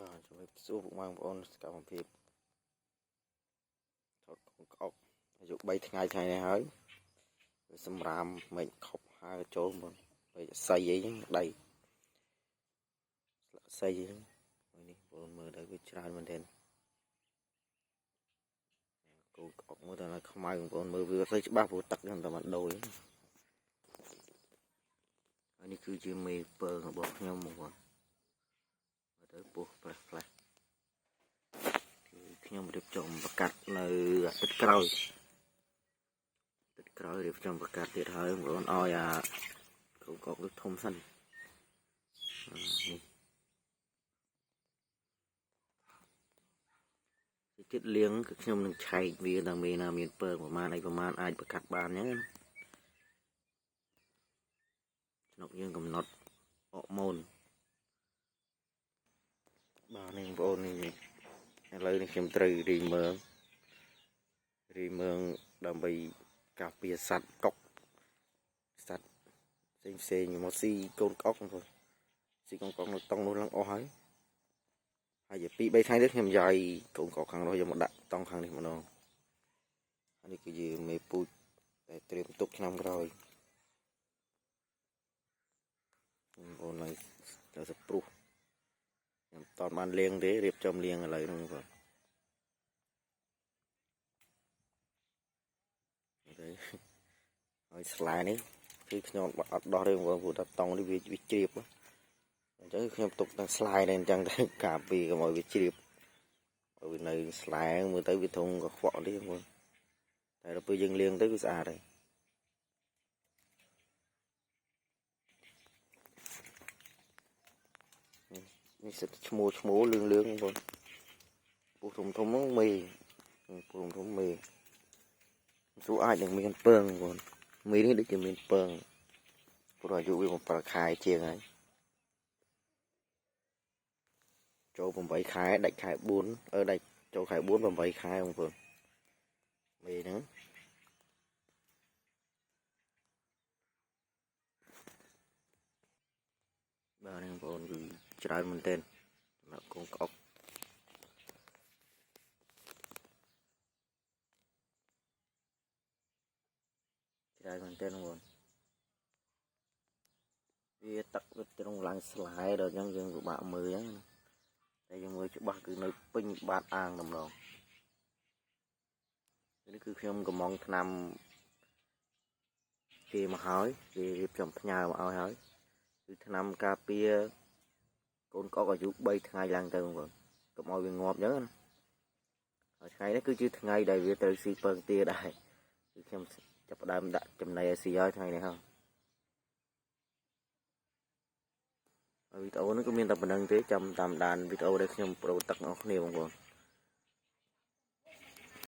បាទជំរាបសួរពុកម៉ែបងប្អូនសកម្មភាពថតកូនក្អុកអាយុ3ថ្ងៃនេះហើយវាសម្រាមមិនខប់ហើចូលមកបីសៃអីហ្នឹងដៃស្លឹកសៃអីហ្នឹងនេះបងមើលទៅវាច្រើនមែនទែនកូនក្អុកមើលទៅឲ្យខ្មៅបងប្អូនមើលវាអត់ទៅច្បាស់ព្រោះទឹកហ្នឹងតែមិនដូចហើយនេះគឺជាមេពើរបស់ខ្ញុំបងប្អូនមើលទៅពោះផ្លែខ្ញុំរៀបចំប្រកាសនៅអាទិត្យក្រោយរៀបចំប្រកាសទៀតហើយបងប្អូនឲ្យអាកូនកុកវាធំសិននេះចិត្តលៀងគឺខ្ញុំនឹងឆែកវាតាមមេណាមានពើប្រមាណអាចប្រកាសបានអញ្ចឹងស្នុកយើងកំណត់អកម៉ូនបាទនេះបងប្អូននេះឥឡូវនេះខ្ញុំត្រូវរីមើងដើម្បីការពារសត្វកុកសត្វផ្សេងមកស៊ីកូនកុកបងប្អូនស៊ីកូនកុកនៅតង់នោះឡើងអស់ហើយ2-3ថ្ងៃទៀតខ្ញុំយាយកូនកុកខាងនោះយកមកដាក់តង់ខាងនេះម្ដងហើយនេះគឺជាមេពូជតែត្រៀមទុកឆ្នាំក្រោយបងប្អូនឡើងទៅសព្រុះខ្ញុំតន់បានលាងទេរៀបចំលាងឥឡូវហ្នឹងបងហើយស្លែនេះគឺខ្ញុំអត់ដោះទេបងប្អូនព្រោះតែតង់នេះវាជ្រាបអញ្ចឹងខ្ញុំទុកតែស្លែនេះអញ្ចឹងទៅការពារកុំឲ្យវាជ្រាបឲ្យវានៅស្លែមើលទៅវាធំកខ្វក់ទេបងប្អូនតែដល់ពេលយើងលាងទៅវាស្អាតហើយនេះសិតឈ្មោះលឿងបងប្អូនពូធំហ្នឹងមេពូធំមេសួរអាចនឹងមានពើងបងប្អូនមេនេះដូចជាមានពើងព្រោះអាយុវា7ខែជាងហើយចូល8ខែដាច់ខែ4ដាច់ចូលខែ4 8ខែបងប្អូនមេហ្នឹងបាទនេះបងប្អូនគឺច្រើនមែនទែនសម្រាប់កូនក្អុកច្រើនមែនទែនបងប្អូនវាទឹកវាត្រង់ឡើងស្លែដល់អញ្ចឹងយើងពិបាកមើលអញ្ចឹងតែយើងមើលច្បាស់គឺនៅពេញបាតអាងតែម្ដងនេះគឺខ្ញុំកំងថ្នាំគេមកហើយគេរៀបចំផ្ញើមកឲ្យហើយគឺថ្នាំការពារកូនក្អុកអាយុ3ថ្ងៃឡើងទៅបងប្អូនកុំឲ្យវាងាប់អញ្ចឹងណាហើយថ្ងៃនេះគឺជាថ្ងៃដែលវាត្រូវស៊ីពងទាដែរគឺខ្ញុំចាប់ផ្ដើមដាក់ចំណីឲ្យស៊ីហើយថ្ងៃនេះហើយវីដេអូនេះក៏មានតែប៉ុណ្្នឹងទេចាំតាមដានវីដេអូដែលខ្ញុំប្រូទឹកអស់គ្នាបងប្អូន